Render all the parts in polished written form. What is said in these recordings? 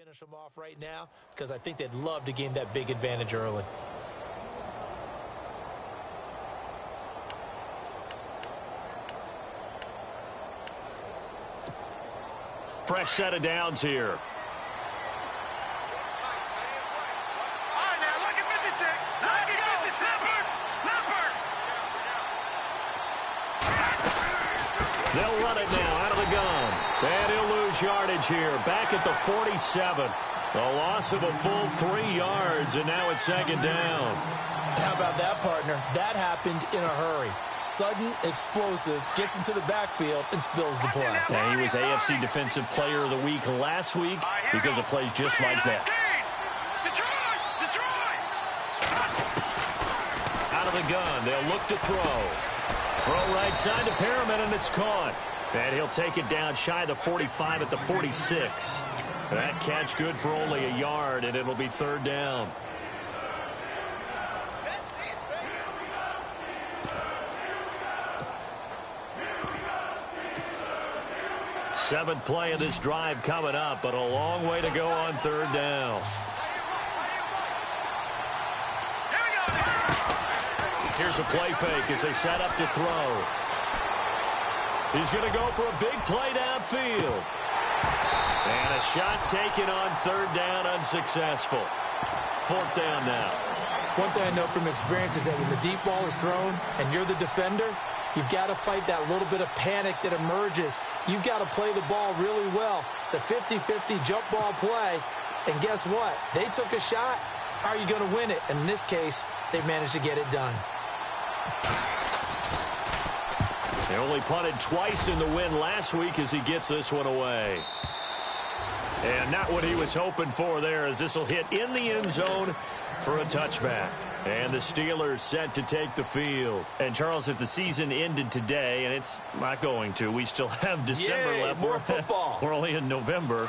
finish them off right now because I think they'd love to gain that big advantage early. Fresh set of downs here. They'll run it now out of the gun. And he'll lose yardage here. Back at the 47. A loss of a full 3 yards, and now it's second down. How about that, partner? That happened in a hurry. Sudden, explosive, gets into the backfield, and spills the play. And he was AFC Defensive Player of the Week last week because of plays just like that. Out of the gun, they'll look to throw. Throw right side to Perriman, and it's caught. And he'll take it down shy of the 45 at the 46. That catch good for only a yard, and it'll be third down. Seventh play of this drive coming up, but a long way to go on third down. Here's a play fake as they set up to throw. He's going to go for a big play downfield. And a shot taken on third down, unsuccessful. Fourth down now. One thing I know from experience is that when the deep ball is thrown and you're the defender, you've got to fight that little bit of panic that emerges. You've got to play the ball really well. It's a 50-50 jump ball play. And guess what? They took a shot. How are you going to win it? And in this case, they've managed to get it done. They only punted twice in the win last week as he gets this one away. And not what he was hoping for there, as this will hit in the end zone for a touchback. And the Steelers set to take the field. And, Charles, if the season ended today, and it's not going to, we still have December left. More football. We're only in November.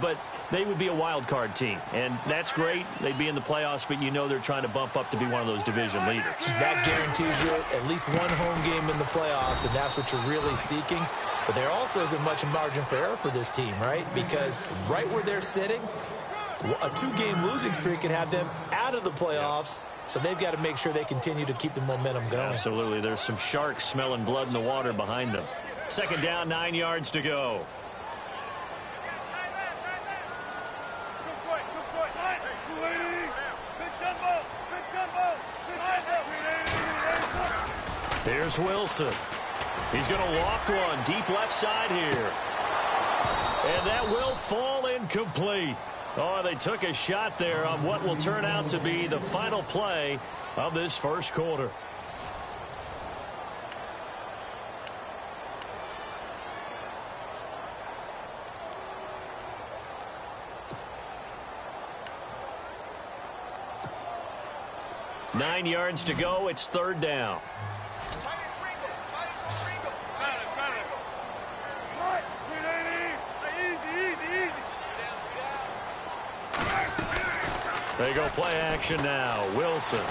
But they would be a wild card team. And that's great. They'd be in the playoffs, but you know they're trying to bump up to be one of those division leaders. That guarantees you at least one home game in the playoffs, and that's what you're really seeking. But there also isn't much margin for error for this team, right? Because right where they're sitting, a 2-game losing streak can have them out of the playoffs. So they've got to make sure they continue to keep the momentum going. Absolutely. There's some sharks smelling blood in the water behind them. Second down, 9 yards to go. Here's Wilson. He's going to loft one deep left side here. And that will fall incomplete. Oh, they took a shot there on what will turn out to be the final play of this first quarter. Nine yards to go. It's third down. They go play action now. Wilson. Into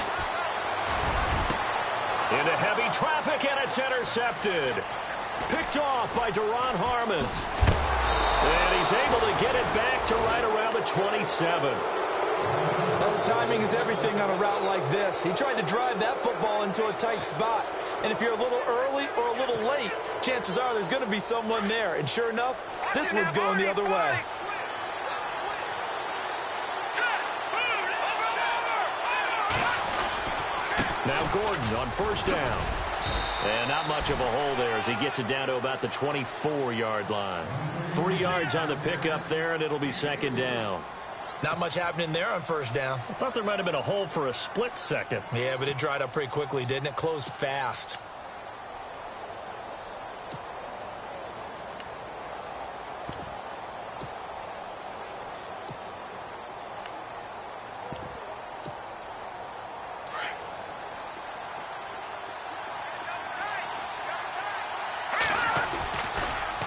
heavy traffic, and it's intercepted. Picked off by Deron Harmon. And he's able to get it back to right around the 27. Well, the timing is everything on a route like this. He tried to drive that football into a tight spot. And if you're a little early or a little late, chances are there's going to be someone there. And sure enough, this one's going the other way. Now Gordon on first down. And not much of a hole there as he gets it down to about the 24-yard line. 3 yards on the pickup there, and it'll be second down. Not much happening there on first down. I thought there might have been a hole for a split second. Yeah, but it dried up pretty quickly, didn't it? Closed fast.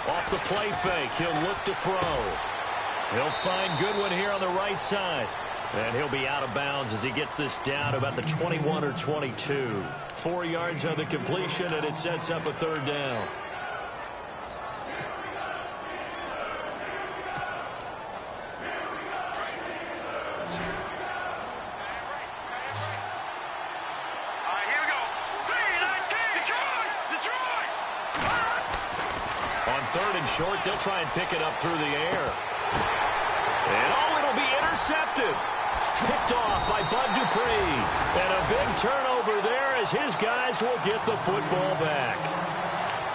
Off the play fake, he'll look to throw. He'll find Goodwin here on the right side. And he'll be out of bounds as he gets this down to about the 21 or 22. 4 yards on the completion, and it sets up a third down. third and short. They'll try and pick it up through the air. And, it'll be intercepted. Picked off by Bud Dupree. And a big turnover there as his guys will get the football back.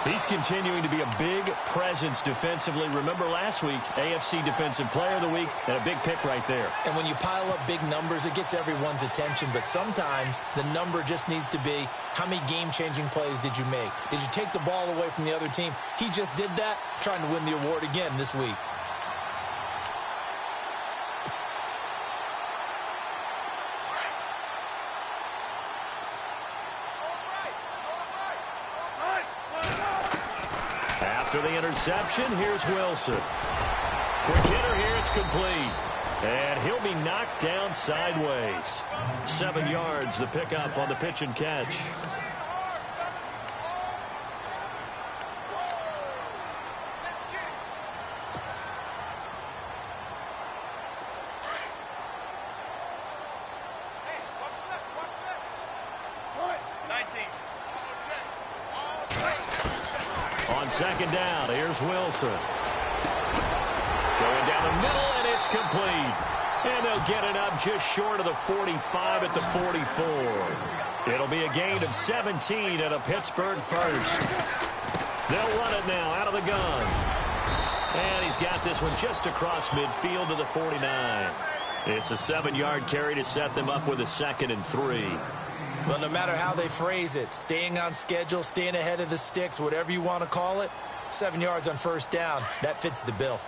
He's continuing to be a big presence defensively. Remember last week, AFC Defensive Player of the Week, and a big pick right there. And when you pile up big numbers, it gets everyone's attention. But sometimes the number just needs to be, how many game-changing plays did you make? Did you take the ball away from the other team? He just did that, trying to win the award again this week. After the interception, here's Wilson. Quick hitter here, it's complete. And he'll be knocked down sideways. 7 yards, the pickup on the pitch and catch. On second down, here's Wilson. Going down the middle, and it's complete. And they'll get it up just short of the 45 at the 44. It'll be a gain of 17 at a Pittsburgh first. They'll run it now out of the gun. And he's got this one just across midfield to the 49. It's a 7-yard carry to set them up with a 2nd and 3. Well, no matter how they phrase it, staying on schedule, staying ahead of the sticks, whatever you want to call it, 7 yards on first down, that fits the bill.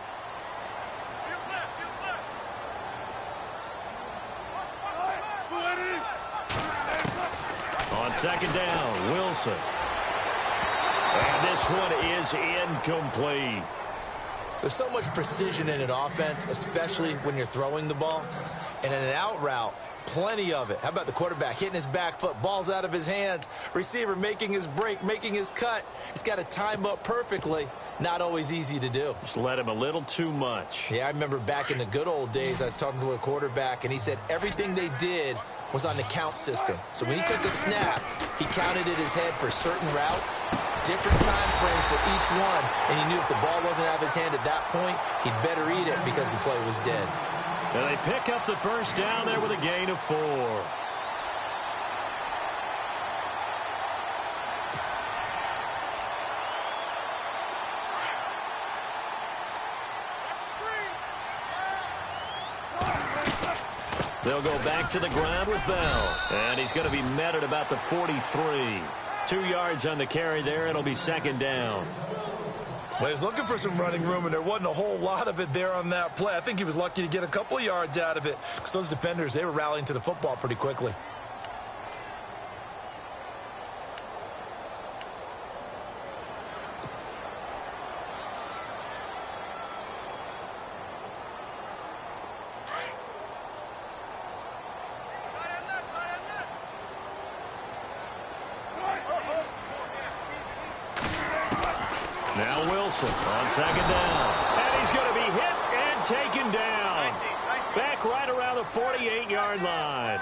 On second down, Wilson. And this one is incomplete. There's so much precision in an offense, especially when you're throwing the ball. And in an out route, plenty of it. How about the quarterback hitting his back foot, ball's out of his hands, receiver making his break, making his cut. He's got to time up perfectly. Not always easy to do. Just let him a little too much. Yeah, I remember back in the good old days, I was talking to a quarterback, and he said everything they did was on the count system. So when he took the snap, he counted in his head for certain routes, different time frames for each one, and he knew if the ball wasn't out of his hand at that point, he'd better eat it because the play was dead. And they pick up the first down there with a gain of 4. They'll go back to the ground with Bell. And he's going to be met at about the 43. 2 yards on the carry there. It'll be 2nd down. Well, he was looking for some running room, and there wasn't a whole lot of it there on that play. I think he was lucky to get a couple of yards out of it because those defenders, they were rallying to the football pretty quickly. Now Wilson on second down. And he's going to be hit and taken down. Back right around the 48-yard line.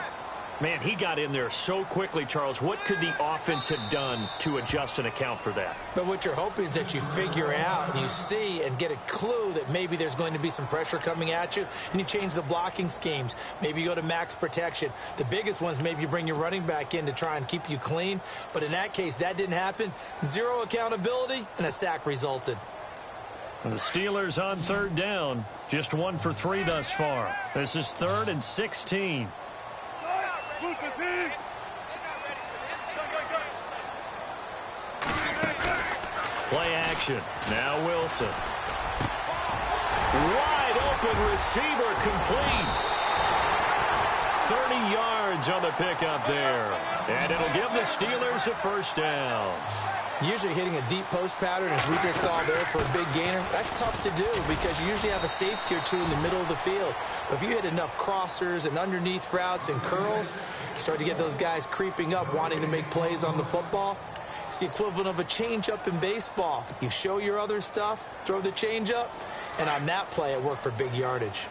Man, he got in there so quickly, Charles. What could the offense have done to adjust and account for that? But what you're hoping is that you figure out and you see and get a clue that maybe there's going to be some pressure coming at you, and you change the blocking schemes. Maybe you go to max protection. The biggest one is maybe you bring your running back in to try and keep you clean. But in that case, that didn't happen. Zero accountability, and a sack resulted. And the Steelers on third down. Just 1 for 3 thus far. This is 3rd and 16. Play action. Now Wilson. Wide open receiver complete. 30 yards on the pickup there. And it'll give the Steelers a first down. Usually hitting a deep post pattern, as we just saw there for a big gainer, that's tough to do because you usually have a safety or two in the middle of the field. But if you hit enough crossers and underneath routes and curls, you start to get those guys creeping up, wanting to make plays on the football. It's the equivalent of a change-up in baseball. You show your other stuff, throw the change-up, and on that play, it worked for big yardage.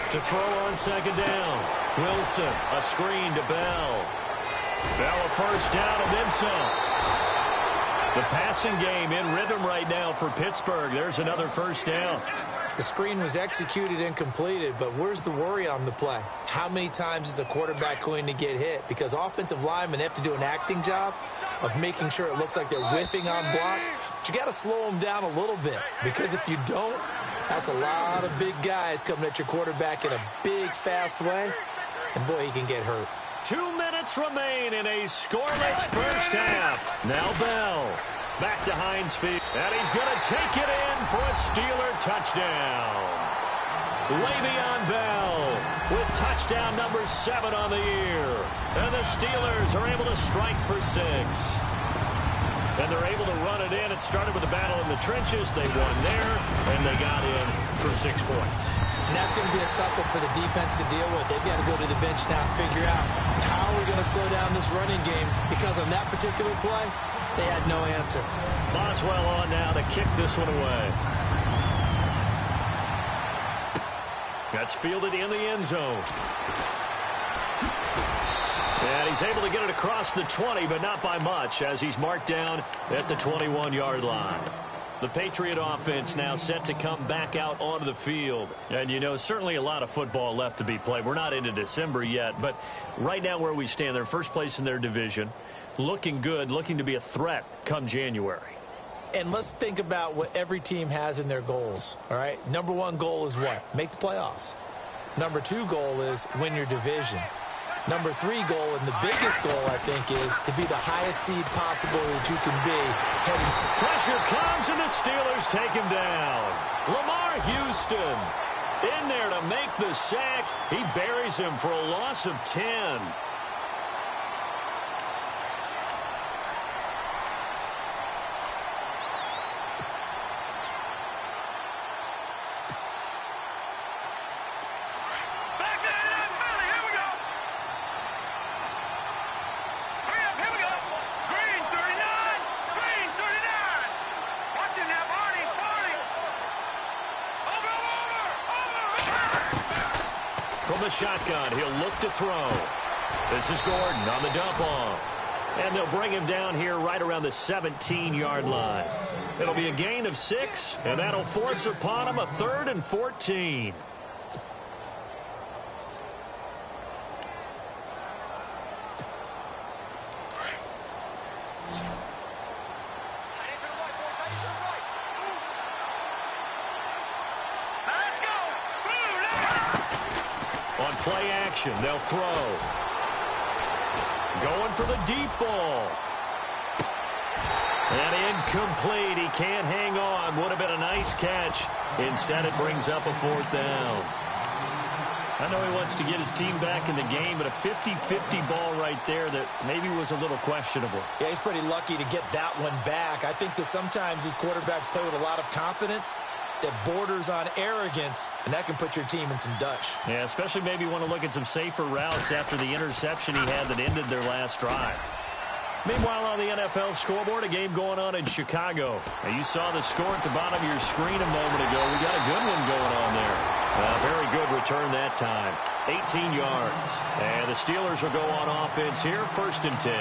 To throw on second down. Wilson, a screen to Bell. Fell a first down and then some. The passing game in rhythm right now for Pittsburgh. There's another first down. The screen was executed and completed, but where's the worry on the play? How many times is a quarterback going to get hit? Because offensive linemen have to do an acting job of making sure it looks like they're whiffing on blocks. But you got to slow them down a little bit, because if you don't, that's a lot of big guys coming at your quarterback in a big, fast way, and boy, he can get hurt. 2 minutes remain in a scoreless first half. Now Bell. Back to Heinz Field. And he's going to take it in for a Steeler touchdown. Le'Veon Bell with touchdown number 7 on the year. And the Steelers are able to strike for 6. And they're able to run it in. It started with a battle in the trenches. They won there, and they got in for 6 points. And that's going to be a tough one for the defense to deal with. They've got to go to the bench now and figure out how we're going to slow down this running game, because on that particular play, they had no answer. Boswell on now to kick this one away. That's fielded in the end zone. And he's able to get it across the 20, but not by much, as he's marked down at the 21-yard line. The Patriot offense now set to come back out onto the field. And, you know, certainly a lot of football left to be played. We're not into December yet, but right now where we stand, they're first place in their division, looking good, looking to be a threat come January. And let's think about what every team has in their goals, all right? Number 1 goal is what? Make the playoffs. Number 2 goal is win your division. Number 3 goal, and the biggest goal, I think, is to be the highest seed possible that you can be. Pressure comes, and the Steelers take him down. Lamar Houston in there to make the sack. He buries him for a loss of 10. From the shotgun, he'll look to throw. This is Gordon on the dump off. And they'll bring him down here right around the 17-yard line. It'll be a gain of 6, and that'll force upon him a 3rd and 14. On play action, they'll throw. Going for the deep ball. And incomplete. He can't hang on. Would have been a nice catch. Instead, it brings up a 4th down. I know he wants to get his team back in the game, but a 50-50 ball right there that maybe was a little questionable. Yeah, he's pretty lucky to get that one back. I think that sometimes these quarterbacks play with a lot of confidence that borders on arrogance, and that can put your team in some Dutch. Yeah, especially maybe want to look at some safer routes after the interception he had that ended their last drive. Meanwhile, on the NFL scoreboard, a game going on in Chicago. Now, you saw the score at the bottom of your screen a moment ago. We got a good one going on there. Very good return that time. 18 yards. And the Steelers will go on offense here, 1st and 10.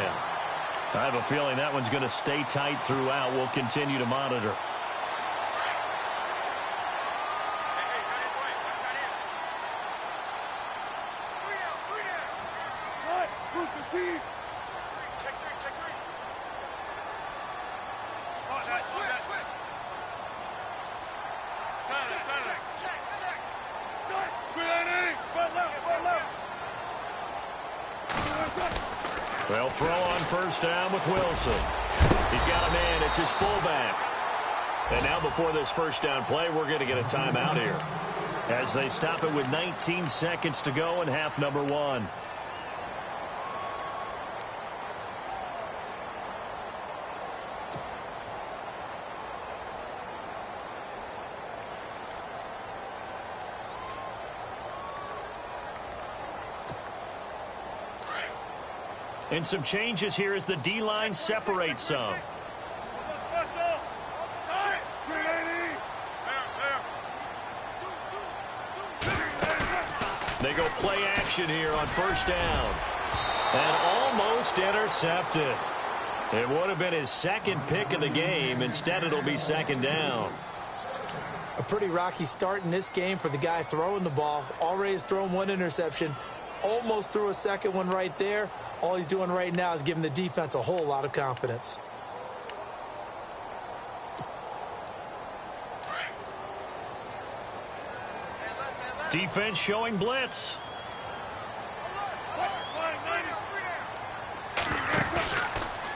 I have a feeling that one's going to stay tight throughout. We'll continue to monitor. They'll throw on 1st down with Wilson. He's got a man. It's his fullback. And now before this 1st down play, we're going to get a timeout here as they stop it with 19 seconds to go in half number 1. And some changes here as the D-line separates some. They go play action here on 1st down. And almost intercepted. It would have been his second pick of the game. Instead, it'll be second down. A pretty rocky start in this game for the guy throwing the ball. Already has thrown one interception. Almost threw a second one right there. All he's doing right now is giving the defense a whole lot of confidence. Defense showing blitz.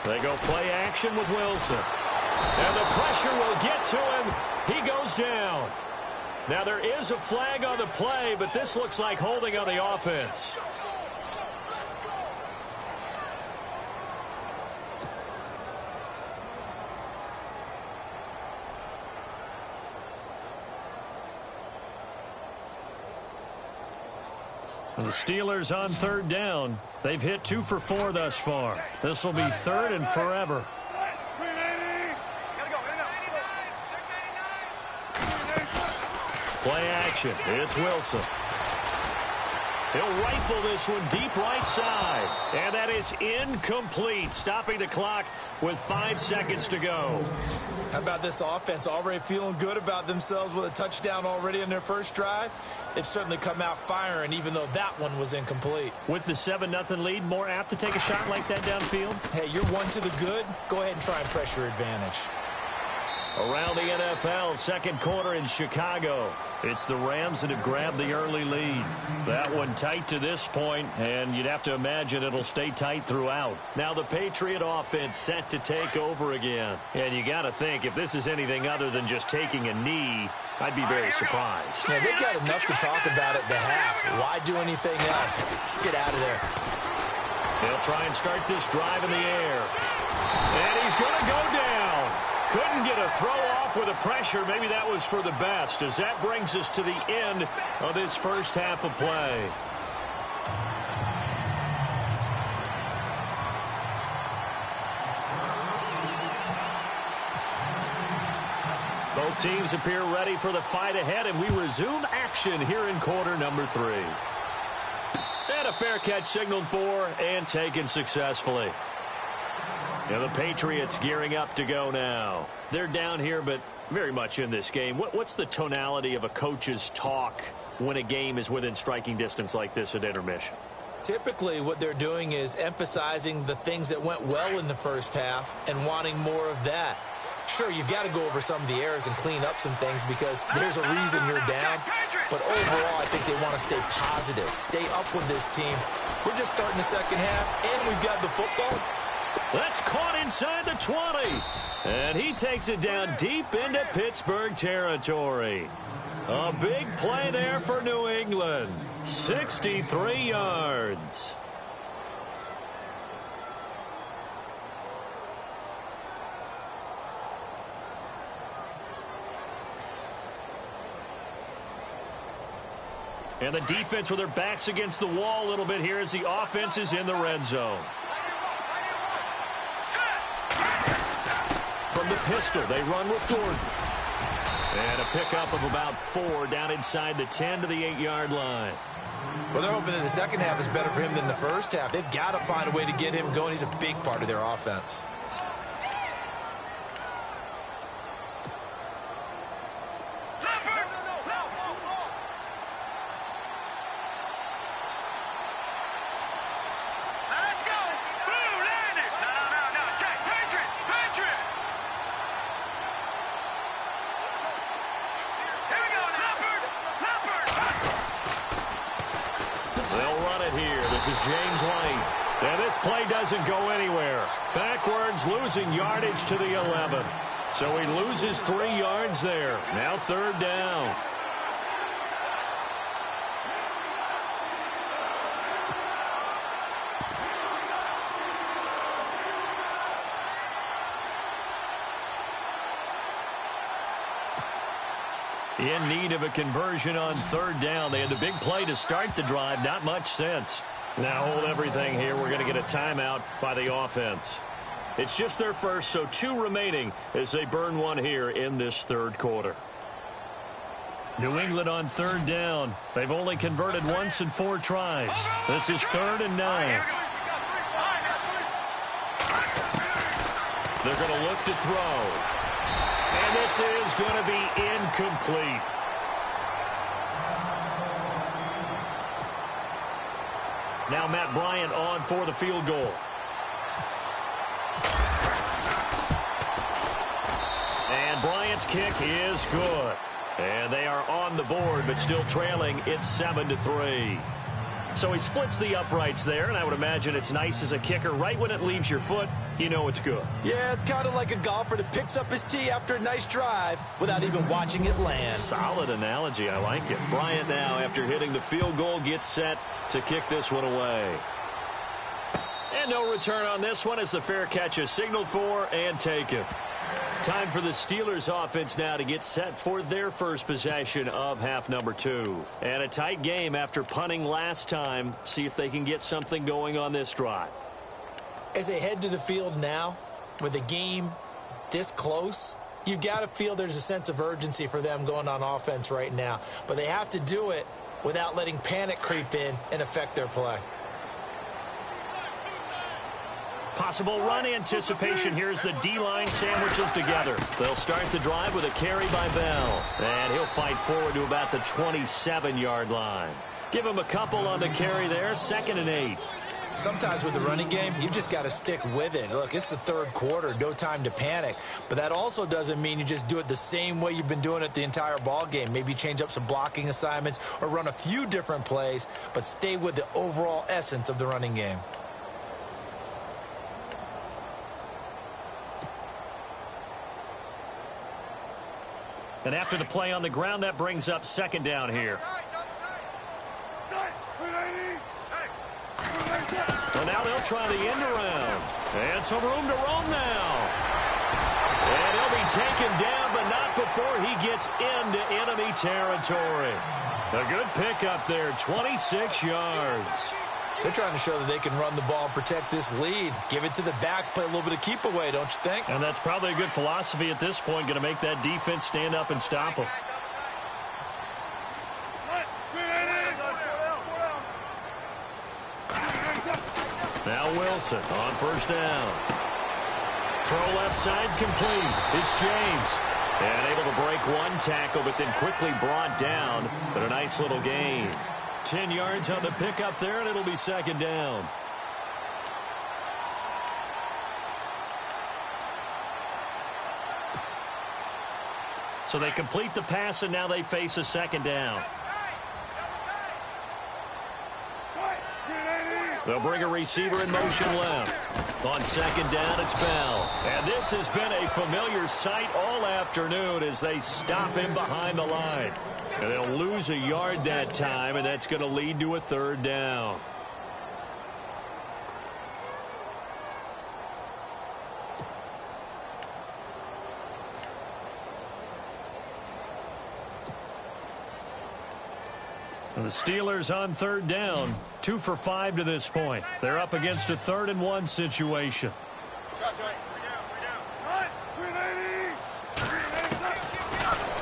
They go play action with Wilson. And the pressure will get to him. He goes down. Now there is a flag on the play, but this looks like holding on the offense. The Steelers on third down. They've hit 2 for 4 thus far. This will be third and forever. Play action. It's Wilson. He'll rifle this one deep right side. And that is incomplete, stopping the clock with 5 seconds to go. How about this offense already feeling good about themselves with a touchdown already in their first drive? They've certainly come out firing, even though that one was incomplete. With the 7-0 lead, more apt to take a shot like that downfield? Hey, you're one to the good. Go ahead and try and press your advantage. Around the NFL, second quarter in Chicago. It's the Rams that have grabbed the early lead. That one tight to this point, and you'd have to imagine it'll stay tight throughout. Now the Patriot offense set to take over again. And you got to think, if this is anything other than just taking a knee, I'd be very surprised. Yeah, they've got enough to talk about at the half. Why do anything else? Just get out of there. They'll try and start this drive in the air. And he's going to go down. Couldn't get a throw off with the pressure. Maybe that was for the best, as that brings us to the end of this first half of play. Both teams appear ready for the fight ahead, and we resume action here in quarter number 3. And a fair catch signaled for and taken successfully. Now the Patriots gearing up to go now. They're down here, but very much in this game. What's the tonality of a coach's talk when a game is within striking distance like this at intermission? Typically, what they're doing is emphasizing the things that went well in the first half and wanting more of that. Sure, you've got to go over some of the errors and clean up some things because there's a reason you're down. But overall, I think they want to stay positive, stay up with this team. We're just starting the second half, and we've got the football. That's caught inside the 20. And he takes it down deep into Pittsburgh territory. A big play there for New England. 63 yards. And the defense with their backs against the wall a little bit here as the offense is in the red zone. From the pistol, they run with Gordon. And a pickup of about 4 down inside the 10 to the 8-yard line. Well, they're hoping that the second half is better for him than the first half. They've got to find a way to get him going. He's a big part of their offense. This is James White. And this play doesn't go anywhere. Backwards, losing yardage to the 11. So he loses 3 yards there. Now third down. In need of a conversion on third down. They had the big play to start the drive. Not much sense. Now hold everything here. We're going to get a timeout by the offense. It's just their first, so 2 remaining as they burn one here in this third quarter. New England on third down. They've only converted once in 4 tries. This is 3rd and 9. They're going to look to throw. And this is going to be incomplete. Now Matt Bryant on for the field goal. And Bryant's kick is good. And they are on the board, but still trailing. It's 7-3. So he splits the uprights there, and I would imagine it's nice as a kicker. Right when it leaves your foot, you know it's good. Yeah, it's kind of like a golfer that picks up his tee after a nice drive without even watching it land. Solid analogy. I like it. Bryant now, after hitting the field goal, gets set to kick this one away. And no return on this one as the fair catch is signaled for and taken. Time for the Steelers offense now to get set for their first possession of half number 2. And a tight game after punting last time. See if they can get something going on this drive. As they head to the field now, with the game this close, you've got to feel there's a sense of urgency for them going on offense right now. But they have to do it without letting panic creep in and affect their play. Possible run anticipation. Here's the D-line sandwiches together. They'll start the drive with a carry by Bell. And he'll fight forward to about the 27-yard line. Give him a couple on the carry there. 2nd and 8. Sometimes with the running game, you've just got to stick with it. Look, it's the 3rd quarter, no time to panic. But that also doesn't mean you just do it the same way you've been doing it the entire ball game. Maybe change up some blocking assignments or run a few different plays, but stay with the overall essence of the running game. And after the play on the ground, that brings up 2nd down here. So now they'll try the end around. And some room to roam now. And he'll be taken down, but not before he gets into enemy territory. A good pickup there, 26 yards. They're trying to show that they can run the ball and protect this lead. Give it to the backs, play a little bit of keep away, don't you think? And that's probably a good philosophy at this point, going to make that defense stand up and stop them. Now Wilson on 1st down. Throw left side complete. It's James. And able to break one tackle, but then quickly brought down. But a nice little gain. 10 yards on the pickup there, and it'll be 2nd down. So they complete the pass, and now they face a 2nd down. They'll bring a receiver in motion left. On 2nd down, it's Bell. And this has been a familiar sight all afternoon as they stop him behind the line. And they'll lose a yard that time, and that's going to lead to a 3rd down. And the Steelers on 3rd down, 2 for 5 to this point. They're up against a 3rd and 1 situation.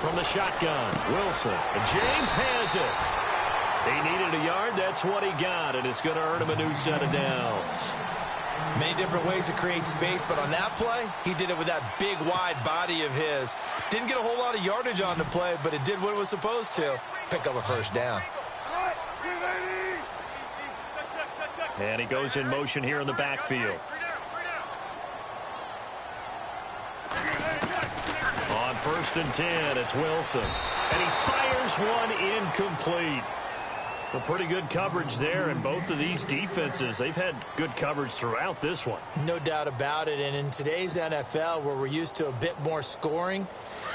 From the shotgun, Wilson. And James has it. He needed a yard. That's what he got, and it's going to earn him a new set of downs. Many different ways to create space, but on that play, he did it with that big, wide body of his. Didn't get a whole lot of yardage on the play, but it did what it was supposed to. Pick up a 1st down. And he goes in motion here in the backfield. On 1st and 10, it's Wilson. And he fires one incomplete. A pretty good coverage there, and both of these defenses, they've had good coverage throughout this one. No doubt about it, and in today's NFL, where we're used to a bit more scoring,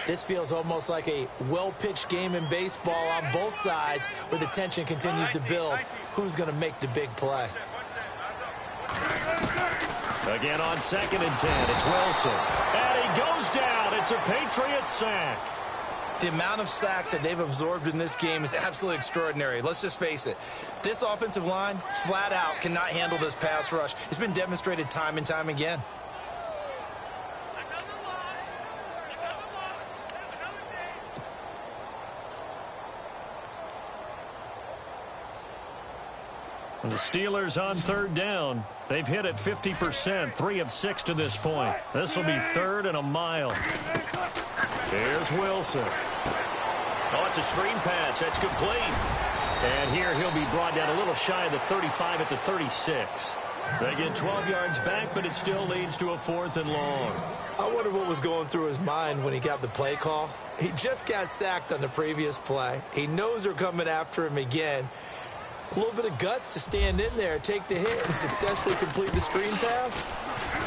this feels almost like a well-pitched game in baseball on both sides, where the tension continues to build. Who's going to make the big play? Again on 2nd and 10, it's Wilson. And he goes down. It's a Patriot sack. The amount of sacks that they've absorbed in this game is absolutely extraordinary. Let's just face it. This offensive line, flat out, cannot handle this pass rush. It's been demonstrated time and time again. The Steelers on third down. They've hit it 50%, 3 of 6 to this point. This will be 3rd and a mile. Here's Wilson. Oh, it's a screen pass. That's complete. And here he'll be brought down a little shy of the 35 at the 36. They get 12 yards back, but it still leads to a 4th and long. I wonder what was going through his mind when he got the play call. He just got sacked on the previous play. He knows they're coming after him again. A little bit of guts to stand in there, take the hit, and successfully complete the screen pass.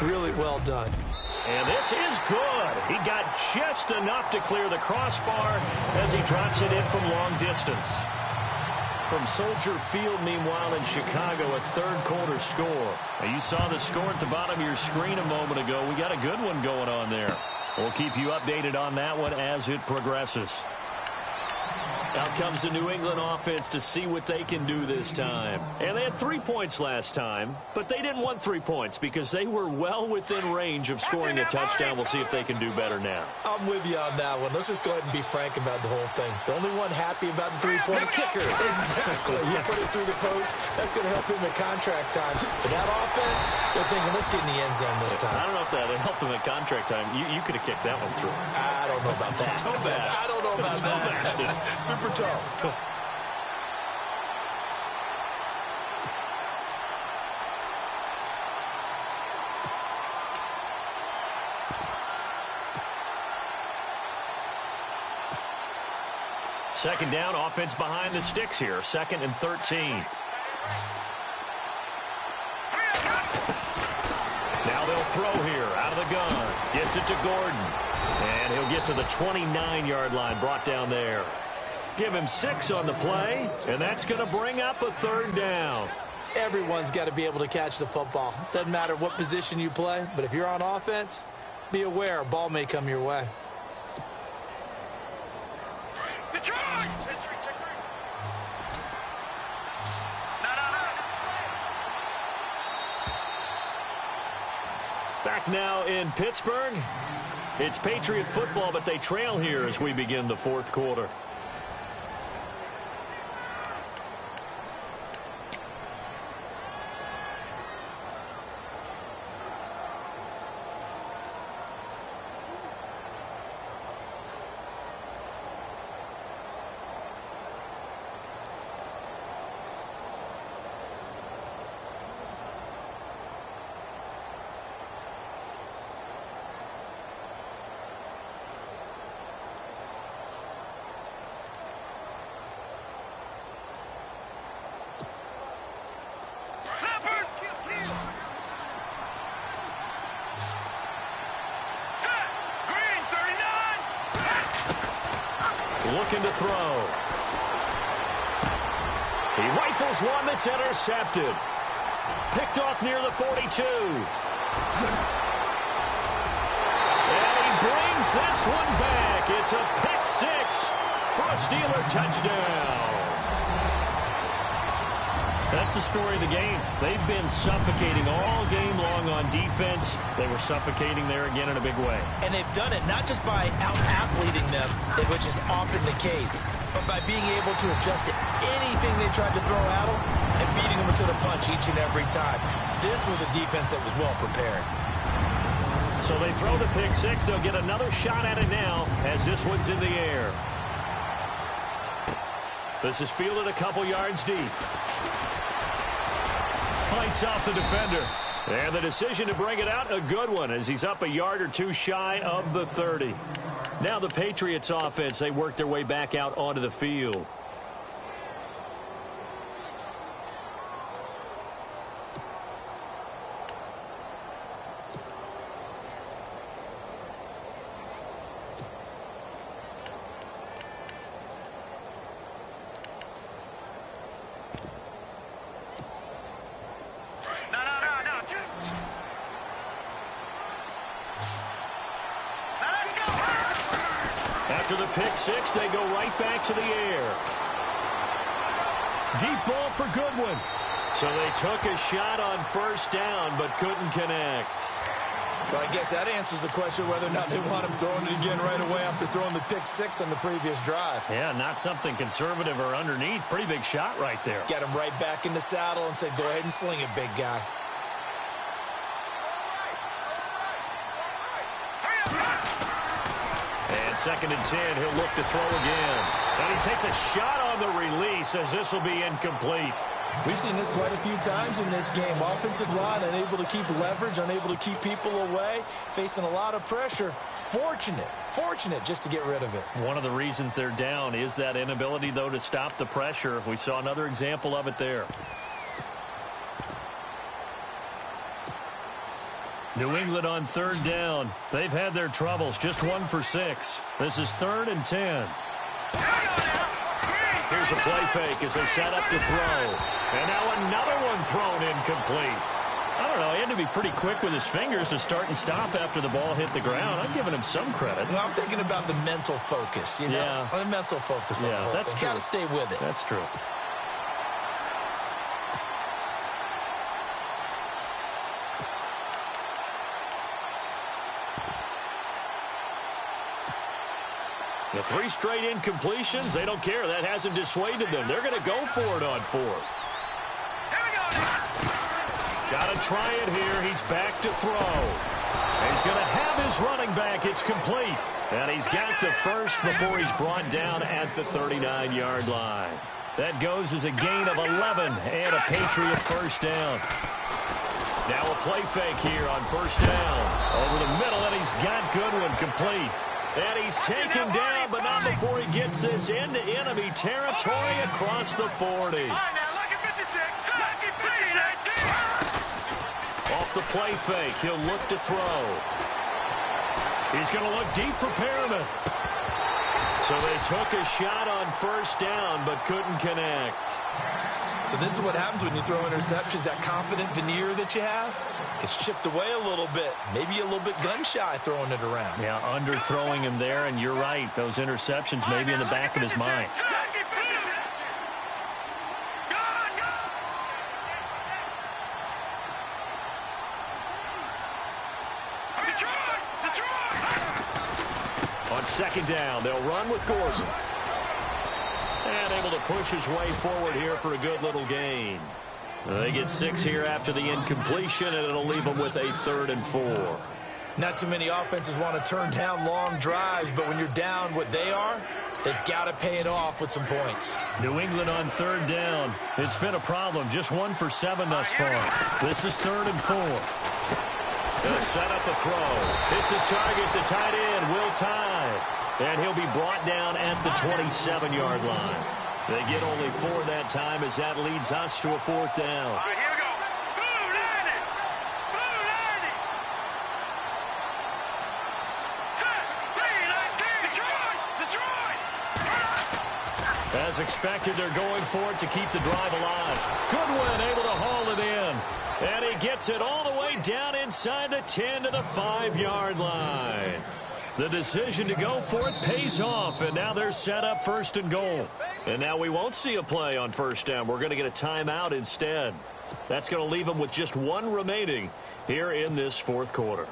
Really well done. And this is good. He got just enough to clear the crossbar as he drops it in from long distance. From Soldier Field, meanwhile, in Chicago, a third-quarter score. Now, you saw the score at the bottom of your screen a moment ago. We got a good one going on there. We'll keep you updated on that one as it progresses. Out comes the New England offense to see what they can do this time. And they had 3 points last time, but they didn't want 3 points because they were well within range of scoring a touchdown. We'll see if they can do better now. I'm with you on that one. Let's just go ahead and be frank about the whole thing. The only one happy about the three-point kicker. Exactly. You put it through the post. That's going to help him at contract time. But that offense, they're thinking, let's get in the end zone this time. I don't know if that helped him at contract time. You could have kicked that one through. I don't know about that. Toe bash. I don't know about that. Super toe. Second down, offense behind the sticks here. 2nd and 13. Now they'll throw here out of the gun. Gets it to Gordon. And he'll get to the 29-yard line, brought down there. Give him 6 on the play, and that's going to bring up a 3rd down. Everyone's got to be able to catch the football. Doesn't matter what position you play, but if you're on offense, be aware a ball may come your way. Back now in Pittsburgh. It's Patriot football, but they trail here as we begin the 4th quarter. Looking to throw. He rifles one that's intercepted. Picked off near the 42. And he brings this one back. It's a pick 6 for a Steeler touchdown. That's the story of the game. They've been suffocating all game long on defense. They were suffocating there again in a big way. And they've done it not just by out-athleting them, which is often the case, but by being able to adjust to anything they tried to throw at them and beating them to the punch each and every time. This was a defense that was well prepared. So they throw the pick 6. They'll get another shot at it now as this one's in the air. This is fielded a couple yards deep. Fights off the defender. And the decision to bring it out, a good one, as he's up a yard or two shy of the 30. Now the Patriots offense, they work their way back out onto the field. After the pick 6, they go right back to the air. Deep ball for Goodwin. So they took a shot on first down, but couldn't connect. Well, I guess that answers the question whether or not they want him throwing it again right away after throwing the pick six on the previous drive. Yeah, not something conservative or underneath. Pretty big shot right there. Get him right back in the saddle and say, go ahead and sling it, big guy. And 2nd and 10, he'll look to throw again. And he takes a shot on the release as this will be incomplete. We've seen this quite a few times in this game. Offensive line unable to keep leverage, unable to keep people away, facing a lot of pressure. Fortunate just to get rid of it. One of the reasons they're down is that inability, though, to stop the pressure. We saw another example of it there. New England on 3rd down. They've had their troubles, just 1 for 6. This is 3rd and 10. Here's a play fake as they set up to throw. And now another one thrown incomplete. I don't know, he had to be pretty quick with his fingers to start and stop after the ball hit the ground. I'm giving him some credit. Well, I'm thinking about the mental focus, you know? Yeah. The mental focus. Yeah, that's true. Got to stay with it. That's true. The 3 straight incompletions, they don't care. That hasn't dissuaded them. They're going to go for it on 4th. Got to try it here. He's back to throw. And he's going to have his running back. It's complete. And he's got the first before he's brought down at the 39-yard line. That goes as a gain of 11 and a Patriot first down. Now a play fake here on 1st down. Over the middle, and he's got Goodwin complete. And he's taken down, but not before he gets this into enemy territory across the 40. Off the play fake, he'll look to throw. He's going to look deep for Perriman. So they took a shot on 1st down, but couldn't connect. So this is what happens when you throw interceptions. That confident veneer that you have gets chipped away a little bit. Maybe a little bit gun-shy throwing it around. Yeah, underthrowing him there, and you're right. Those interceptions may be in the back of his mind. On 2nd down, they'll run with Gordon. And able to push his way forward here for a good little gain. They get 6 here after the incompletion, and it'll leave them with a 3rd and 4. Not too many offenses want to turn down long drives, but when you're down what they are, they've got to pay it off with some points. New England on 3rd down. It's been a problem. Just 1 for 7 thus far. This is 3rd and 4. He'll set up a throw. It's his target, the tight end, Will Tye. And he'll be brought down at the 27-yard line. They get only 4 that time as that leads us to a 4th down. All right, here we go. Blue 90. Blue 90. Set. 3-19. Detroit. As expected, they're going for it to keep the drive alive. Goodwin able to haul it in. And he gets it all the way down inside the 10 to the 5-yard line. The decision to go for it pays off, and now they're set up 1st and goal. And now we won't see a play on 1st down. We're going to get a timeout instead. That's going to leave them with just 1 remaining here in this 4th quarter.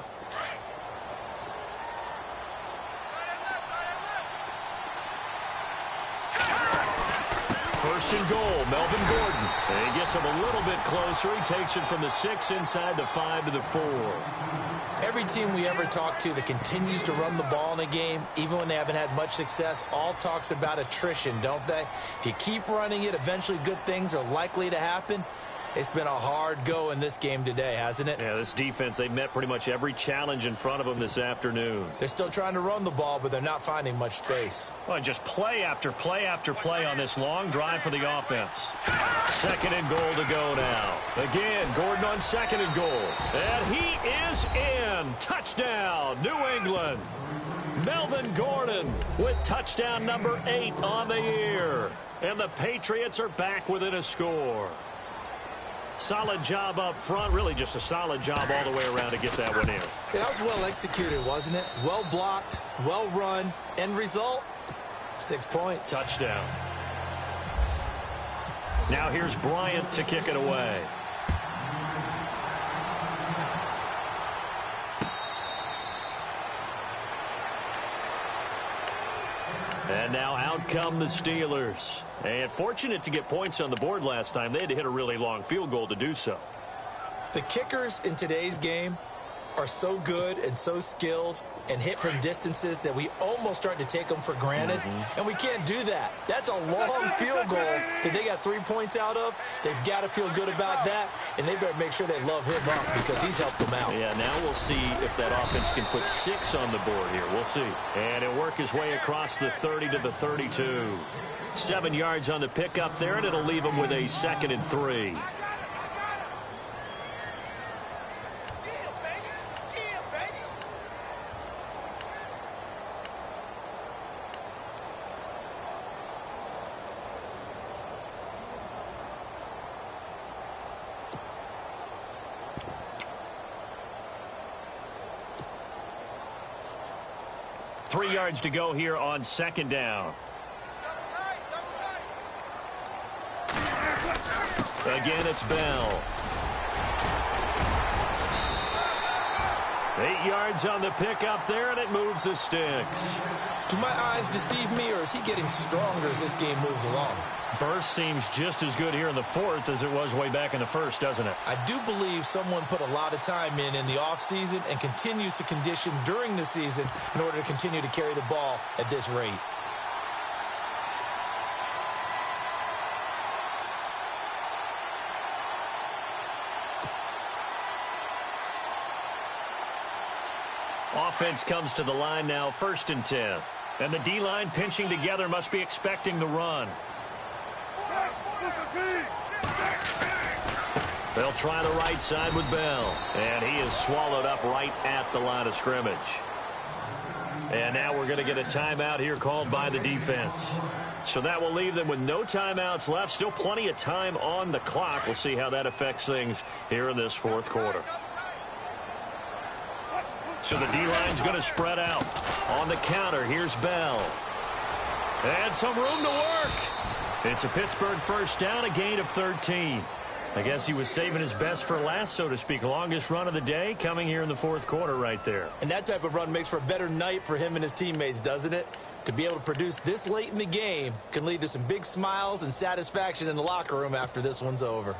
First and goal, Melvin Gordon. And he gets him a little bit closer. He takes it from the 6 inside the 5 to the 4. Every team we ever talk to that continues to run the ball in a game, even when they haven't had much success, all talks about attrition, don't they? If you keep running it, eventually good things are likely to happen. It's been a hard go in this game today, hasn't it? Yeah, this defense, they've met pretty much every challenge in front of them this afternoon. They're still trying to run the ball, but they're not finding much space. Well, just play after play after play on this long drive for the offense. 2nd and goal to go now. Again, Gordon on 2nd and goal. And he is in. Touchdown, New England. Melvin Gordon with touchdown number 8 on the year. And the Patriots are back within a score. Solid job up front. Really just a solid job all the way around to get that one in. Yeah, that was well executed, wasn't it? Well blocked, well run. End result, 6 points. Touchdown. Now here's Bryant to kick it away. And now out come the Steelers. And fortunate to get points on the board last time. They had to hit a really long field goal to do so. The kickers in today's game are so good and so skilled and hit from distances that we almost start to take them for granted. And we can't do that. That's a long field goal that they got 3 points out of. They've got to feel good about that, and they better make sure they love him up because he's helped them out. Yeah, now we'll see if that offense can put 6 on the board here. We'll see. And he'll work his way across the 30 to the 32. 7 yards on the pickup there, and it'll leave him with a 2nd and 3. Three yards to go here on 2nd down. Again, it's Bell. 8 yards on the pickup there, and it moves the sticks. Do my eyes deceive me, or is he getting stronger as this game moves along? Burst seems just as good here in the 4th as it was way back in the 1st, doesn't it? I do believe someone put a lot of time in the offseason and continues to condition during the season in order to continue to carry the ball at this rate. Offense comes to the line now, 1st and 10. And the D-line pinching together must be expecting the run. They'll try the right side with Bell. And he is swallowed up right at the line of scrimmage. And now we're going to get a timeout here called by the defense. So that will leave them with no timeouts left. Still plenty of time on the clock. We'll see how that affects things here in this 4th quarter. So the D-line's going to spread out. On the counter, here's Bell. And some room to work. It's a Pittsburgh 1st down, a gain of 13. I guess he was saving his best for last, so to speak. Longest run of the day coming here in the 4th quarter right there. And that type of run makes for a better night for him and his teammates, doesn't it? To be able to produce this late in the game can lead to some big smiles and satisfaction in the locker room after this one's over.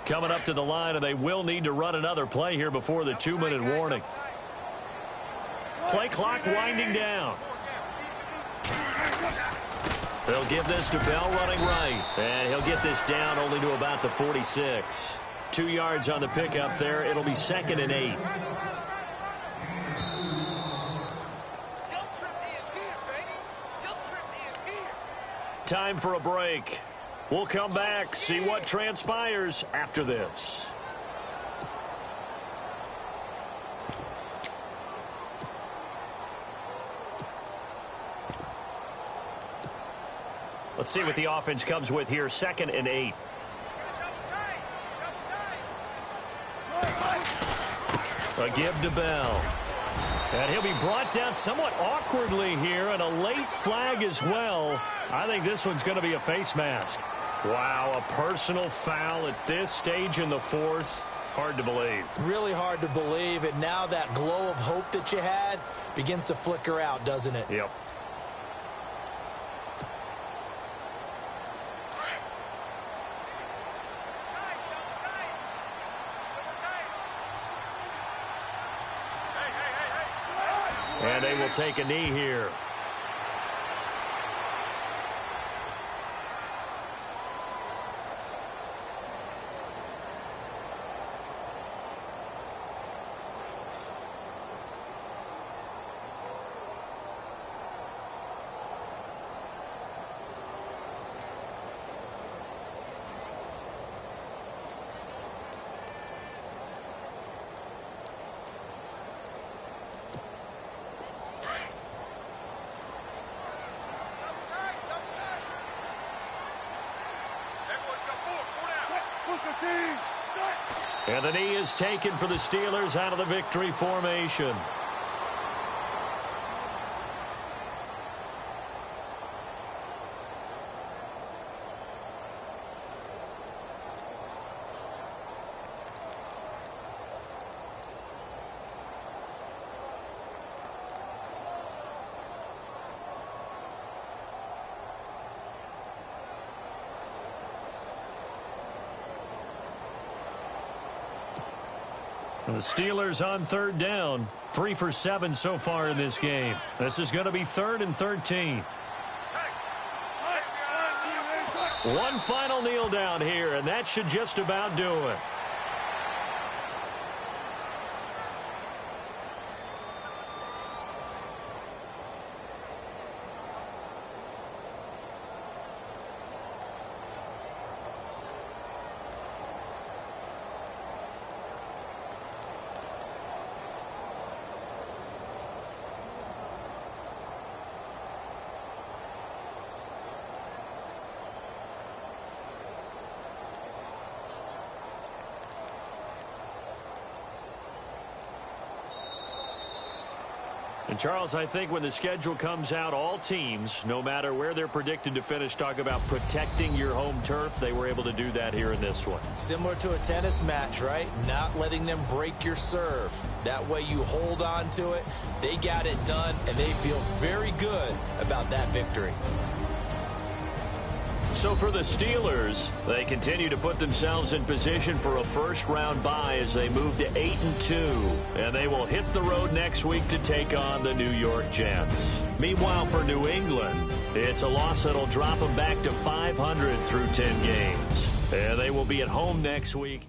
Coming up to the line, and they will need to run another play here before the 2-minute warning. Play clock winding down. They'll give this to Bell running right. And he'll get this down only to about the 46. 2 yards on the pickup there. It'll be 2nd and 8. Time for a break. We'll come back, see what transpires after this. Let's see what the offense comes with here. 2nd and 8. A give to Bell. And he'll be brought down somewhat awkwardly here, and a late flag as well. I think this one's going to be a face mask. Wow, a personal foul at this stage in the 4th. Hard to believe. Really hard to believe, and now that glow of hope that you had begins to flicker out, doesn't it? Yep. And they will take a knee here. And the knee is taken for the Steelers out of the victory formation. The Steelers on third down. 3 for 7 so far in this game. This is going to be 3rd and 13. One final kneel down here, and that should just about do it. And Charles, I think when the schedule comes out, all teams, no matter where they're predicted to finish, talk about protecting your home turf. They were able to do that here in this one. Similar to a tennis match, right? Not letting them break your serve. That way you hold on to it. They got it done, and they feel very good about that victory. So for the Steelers, they continue to put themselves in position for a first-round bye as they move to 8-2. And they will hit the road next week to take on the New York Jets. Meanwhile, for New England, it's a loss that'll drop them back to 500 through 10 games. And they will be at home next week.